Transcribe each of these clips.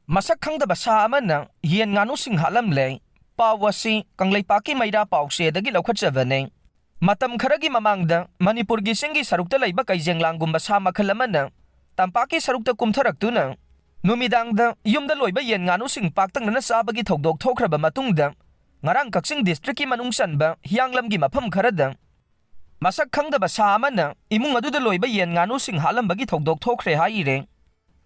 Mashak Khangdaba Sha Amana Yen-Nganusing Hatlamle Pawasi Kanglaipa Maida Pause dagi Lokhatjavane Matam Kharagi Mamangda Manipur gi Singi Sarukta Laiba Kaijenglanggumba Sa Makhal Amana Tampaki Sarukta Kumtharaktuna Numidangda Yumda Loiba Yen-Nganusing Paktangna Sabagi Thokdok Toukhre Matungda Ngarang Kaksing District ki Manungsanba Hianglamgi Mafam Kharada Mashak Khangdaba Sha Amana Imung aduda Loiba Yen-Nganusing Hatlambagi Thokdok Toukhre haire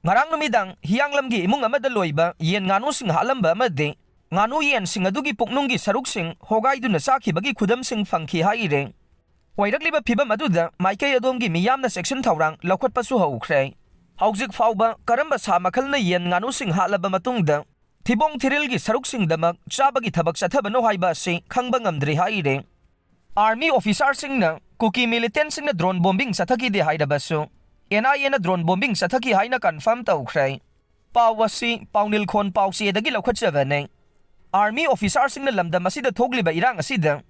Ngarang numidang hianglamgi imung amada loiba Yen-Nganusing Hatlamba amade nganu yen sing adugi puknunggi saruksing hogaiduna sakhibagi khudamsing fangkhi haire oirakliba phibam aduda maikai adomgi miyamna section thaurang lokhatpasu haukhre haujik fauba karamba sa makhalna Yen-Nganusing Hatlaba matungda thibong thirilgi saruksing damak chabagi thabak chathabano haiba se khangba ngamdri haire army officer singna Kuki militant singna drone bombing Chathakide Hairabasu Haina drone bombing Chathakhi Haina confirm Toukhre Pawasi Paunil Khon Pausi dagi Lokhatjavane Army officer singna lamdam asida thogliba irang asida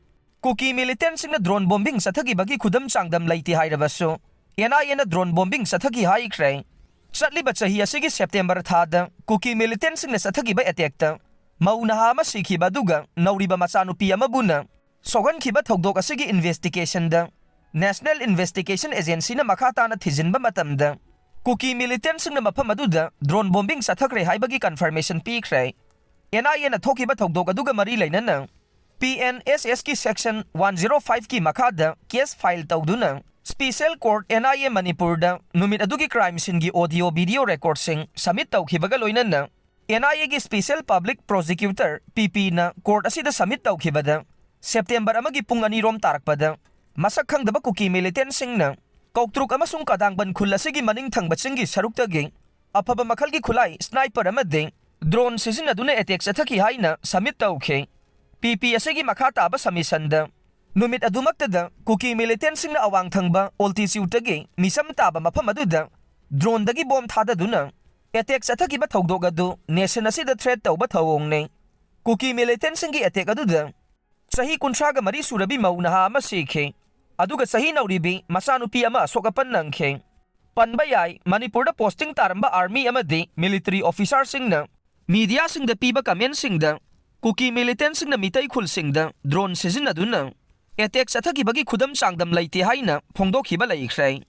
Kuki militant singna drone bombing Chathakhi bagi khudam changdam laiti Hairabasu Haina drone bombing Chathakhi haikre Chatliba chahi asigi September thada Kuki militant singna Chathakhi ba attack ta Maunaha ma sikhiba duga nauriba machanupi amabuna sogankhiba thokdok asigi investigation da National Investigation Agency na makata na thijinba matamda Kuki militant singna mafam aduda drone bombing Chathakre haibagi confirmation pikre Haina na thokiba thokdok aduga mari lainana PNSS ki section 105 ki makada case file tawduna Special Court Haina Manipur da numit adugi crime scene gi audio video recordsing submit tawkhibaga loinana Haina gi Special Public Prosecutor PP na court asida submit tawkhibada September amagi pung 2 rom tarakpada Mashak Khangdaba Kuki militant singna Koktruk amasung kadangban khul asigi maning thangba singi saruktagi afaba makhalgi Khutlai sniper amade drone sizinaduna attack Chathakhi Haina submit Toukhre PP asigi makha taba submissionda numit adumaktada Kuki militant singna awang thangba altitude tagi misam taba mafam aduda drone dagi bomb thadaduna attack Chathakhi ba thokdok adu nation asida threat tawba thawongne Kuki militant singi attack aduda sahi kuntraga mari surabi maunaha ama sikhe aduga sahi nauribi masanupi ama sokapan nangkhe panbayai Manipur da posting taramba army amade military officer singna media singda piba comment singda Kuki militant singna mitai khul singda drone sizinaduna attack Chathakhi bagi khudam changdam laite haina phongdokhiba laikhre